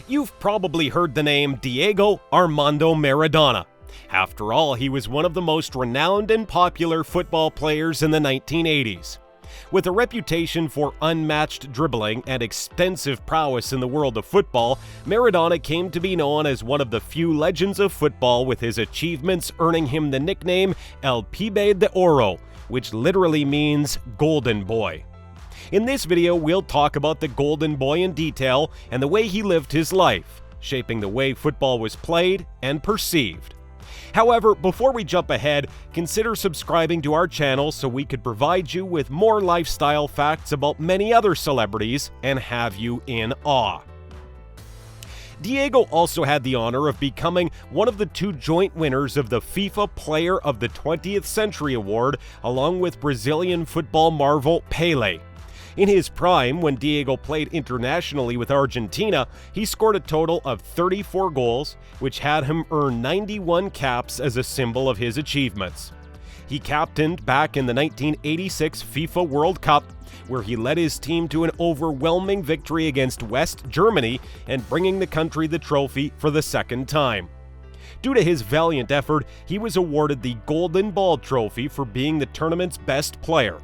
You've probably heard the name Diego Armando Maradona. After all, he was one of the most renowned and popular football players in the 1980s. With a reputation for unmatched dribbling and extensive prowess in the world of football, Maradona came to be known as one of the few legends of football, with his achievements earning him the nickname El Pibe de Oro, which literally means Golden Boy. In this video, we'll talk about the Golden Boy in detail and the way he lived his life, shaping the way football was played and perceived. However, before we jump ahead, consider subscribing to our channel so we could provide you with more lifestyle facts about many other celebrities and have you in awe. Diego also had the honor of becoming one of the two joint winners of the FIFA Player of the 20th Century Award, along with Brazilian football marvel Pelé. In his prime, when Diego played internationally with Argentina, he scored a total of 34 goals, which had him earn 91 caps as a symbol of his achievements. He captained back in the 1986 FIFA World Cup, where he led his team to an overwhelming victory against West Germany and bringing the country the trophy for the second time. Due to his valiant effort, he was awarded the Golden Ball trophy for being the tournament's best player.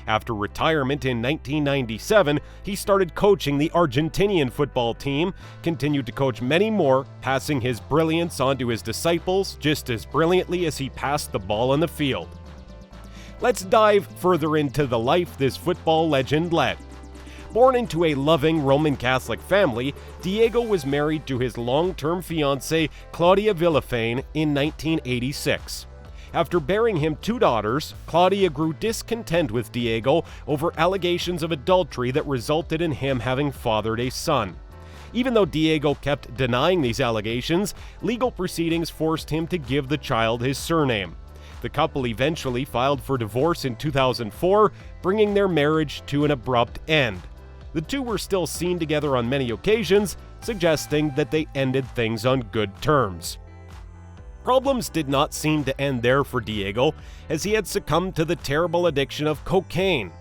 After retirement in 1997, he started coaching the Argentinian football team, continued to coach many more, passing his brilliance on to his disciples just as brilliantly as he passed the ball on the field. Let's dive further into the life this football legend led. Born into a loving Roman Catholic family, Diego was married to his long-term fiancée Claudia Villafane in 1986. After bearing him two daughters, Claudia grew discontent with Diego over allegations of adultery that resulted in him having fathered a son. Even though Diego kept denying these allegations, legal proceedings forced him to give the child his surname. The couple eventually filed for divorce in 2004, bringing their marriage to an abrupt end. The two were still seen together on many occasions, suggesting that they ended things on good terms. Problems did not seem to end there for Diego, as he had succumbed to the terrible addiction of cocaine.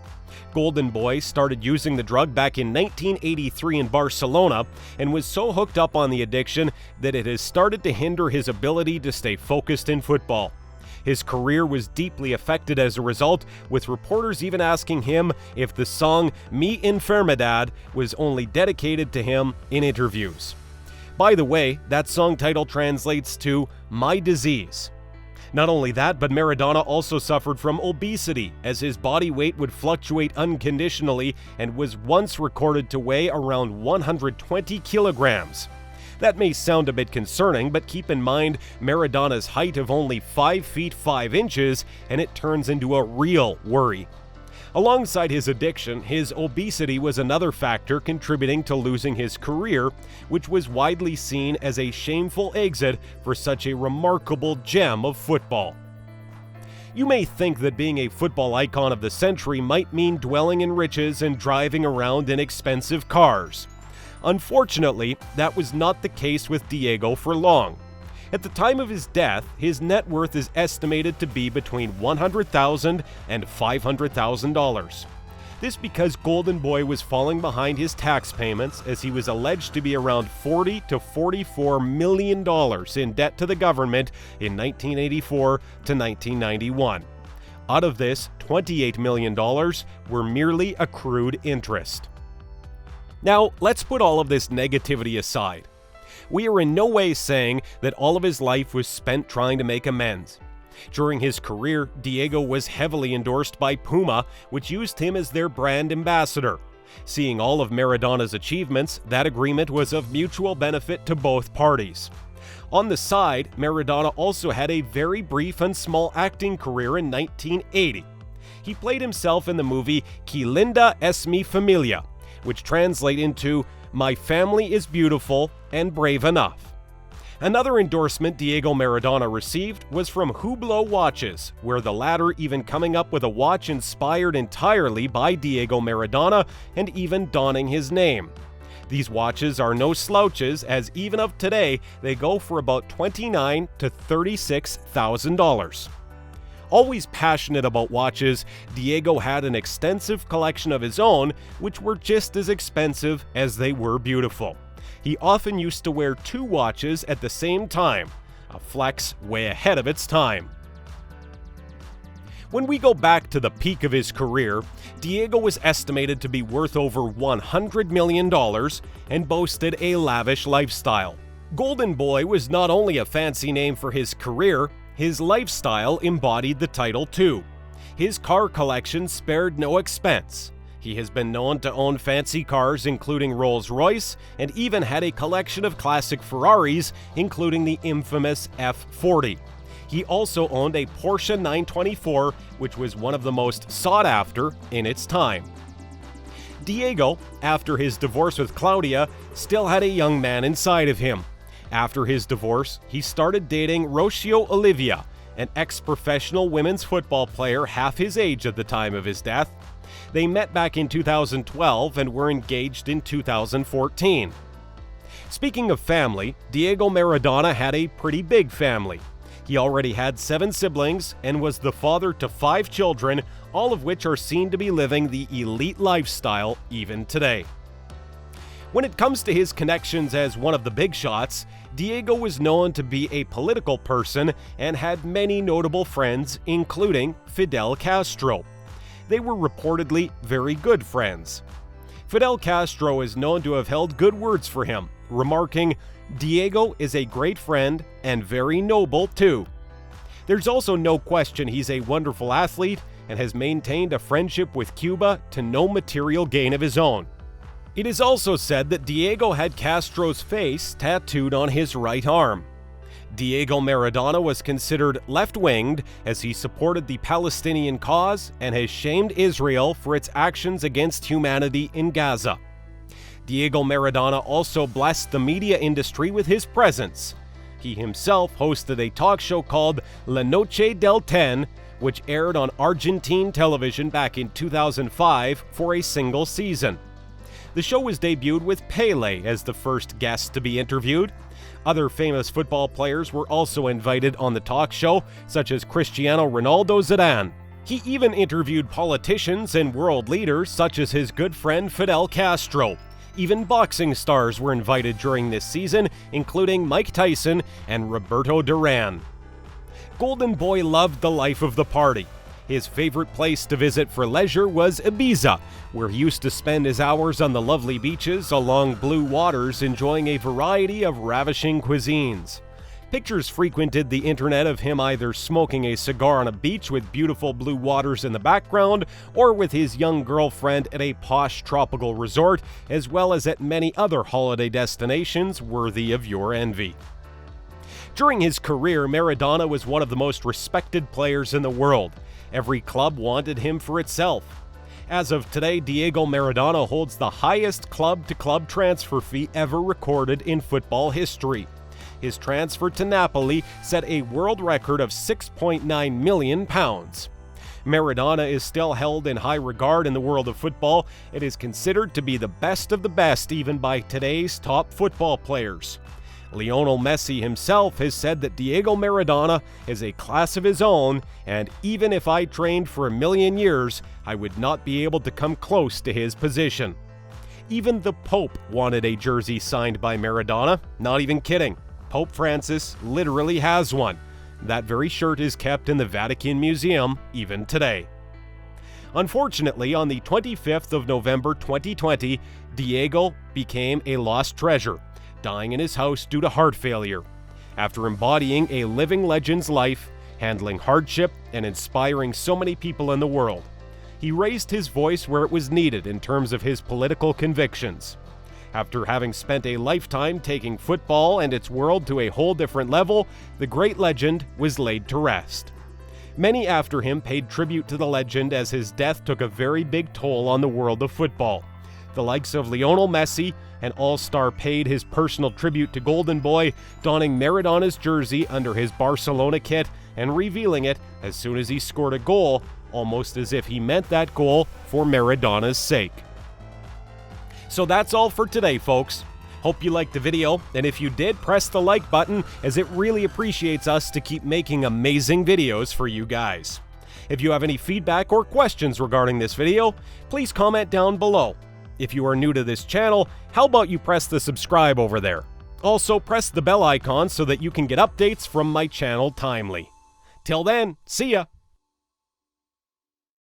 Golden Boy started using the drug back in 1983 in Barcelona and was so hooked up on the addiction that it has started to hinder his ability to stay focused in football. His career was deeply affected as a result, with reporters even asking him if the song Mi Enfermedad was only dedicated to him in interviews. By the way, that song title translates to My Disease. Not only that, but Maradona also suffered from obesity, as his body weight would fluctuate unconditionally and was once recorded to weigh around 120 kilograms. That may sound a bit concerning, but keep in mind Maradona's height of only 5 feet 5 inches, and it turns into a real worry. Alongside his addiction, his obesity was another factor contributing to losing his career, which was widely seen as a shameful exit for such a remarkable gem of football. You may think that being a football icon of the century might mean dwelling in riches and driving around in expensive cars. Unfortunately, that was not the case with Diego for long. At the time of his death, his net worth is estimated to be between $100,000 and $500,000. This because Golden Boy was falling behind his tax payments, as he was alleged to be around $40 to $44 million in debt to the government in 1984 to 1991. Out of this, $28 million were merely accrued interest. Now, let's put all of this negativity aside. We are in no way saying that all of his life was spent trying to make amends. During his career, Diego was heavily endorsed by Puma, which used him as their brand ambassador. Seeing all of Maradona's achievements, that agreement was of mutual benefit to both parties. On the side, Maradona also had a very brief and small acting career in 1980. He played himself in the movie Que Linda Es Mi Familia, which translate into My Family is Beautiful and Brave Enough. Another endorsement Diego Maradona received was from Hublot Watches, where the latter even coming up with a watch inspired entirely by Diego Maradona and even donning his name. These watches are no slouches, as even of today, they go for about $29,000 to $36,000. Always passionate about watches, Diego had an extensive collection of his own, which were just as expensive as they were beautiful. He often used to wear 2 watches at the same time, a flex way ahead of its time. When we go back to the peak of his career, Diego was estimated to be worth over $100 million and boasted a lavish lifestyle. Golden Boy was not only a fancy name for his career, his lifestyle embodied the title too. His car collection spared no expense. He has been known to own fancy cars including Rolls-Royce and even had a collection of classic Ferraris including the infamous F40. He also owned a Porsche 924, which was one of the most sought after in its time. Diego, after his divorce with Claudia, still had a young man inside of him. After his divorce, he started dating Rocio Olivia, an ex-professional women's football player half his age at the time of his death. They met back in 2012 and were engaged in 2014. Speaking of family, Diego Maradona had a pretty big family. He already had 7 siblings and was the father to 5 children, all of which are seen to be living the elite lifestyle even today. When it comes to his connections as one of the big shots, Diego was known to be a political person and had many notable friends, including Fidel Castro. They were reportedly very good friends. Fidel Castro is known to have held good words for him, remarking, "Diego is a great friend and very noble too." There's also no question he's a wonderful athlete and has maintained a friendship with Cuba to no material gain of his own. It is also said that Diego had Castro's face tattooed on his right arm. Diego Maradona was considered left-winged as he supported the Palestinian cause and has shamed Israel for its actions against humanity in Gaza. Diego Maradona also blessed the media industry with his presence. He himself hosted a talk show called La Noche del Ten, which aired on Argentine television back in 2005 for a single season. The show was debuted with Pele as the first guest to be interviewed. Other famous football players were also invited on the talk show, such as Cristiano Ronaldo Zidane. He even interviewed politicians and world leaders such as his good friend Fidel Castro. Even boxing stars were invited during this season, including Mike Tyson and Roberto Duran. Golden Boy loved the life of the party. His favorite place to visit for leisure was Ibiza, where he used to spend his hours on the lovely beaches along blue waters enjoying a variety of ravishing cuisines. Pictures frequented the internet of him either smoking a cigar on a beach with beautiful blue waters in the background, or with his young girlfriend at a posh tropical resort, as well as at many other holiday destinations worthy of your envy. During his career, Maradona was one of the most respected players in the world. Every club wanted him for itself. As of today, Diego Maradona holds the highest club-to-club transfer fee ever recorded in football history. His transfer to Napoli set a world record of £6.9 million. Maradona is still held in high regard in the world of football. It is considered to be the best of the best even by today's top football players. Lionel Messi himself has said that Diego Maradona is a class of his own, and even if I trained for 1,000,000 years, I would not be able to come close to his position. Even the Pope wanted a jersey signed by Maradona. Not even kidding. Pope Francis literally has one. That very shirt is kept in the Vatican Museum even today. Unfortunately, on the 25th of November 2020, Diego became a lost treasure, dying in his house due to heart failure. After embodying a living legend's life, handling hardship, and inspiring so many people in the world, he raised his voice where it was needed in terms of his political convictions. After having spent a lifetime taking football and its world to a whole different level, the great legend was laid to rest. Many after him paid tribute to the legend as his death took a very big toll on the world of football. The likes of Lionel Messi, an all-star, paid his personal tribute to Golden Boy, donning Maradona's jersey under his Barcelona kit and revealing it as soon as he scored a goal, almost as if he meant that goal for Maradona's sake. So that's all for today, folks. Hope you liked the video, and if you did, press the like button, as it really appreciates us to keep making amazing videos for you guys. If you have any feedback or questions regarding this video, please comment down below. If you are new to this channel, how about you press the subscribe over there? Also, press the bell icon so that you can get updates from my channel timely. Till then, see ya!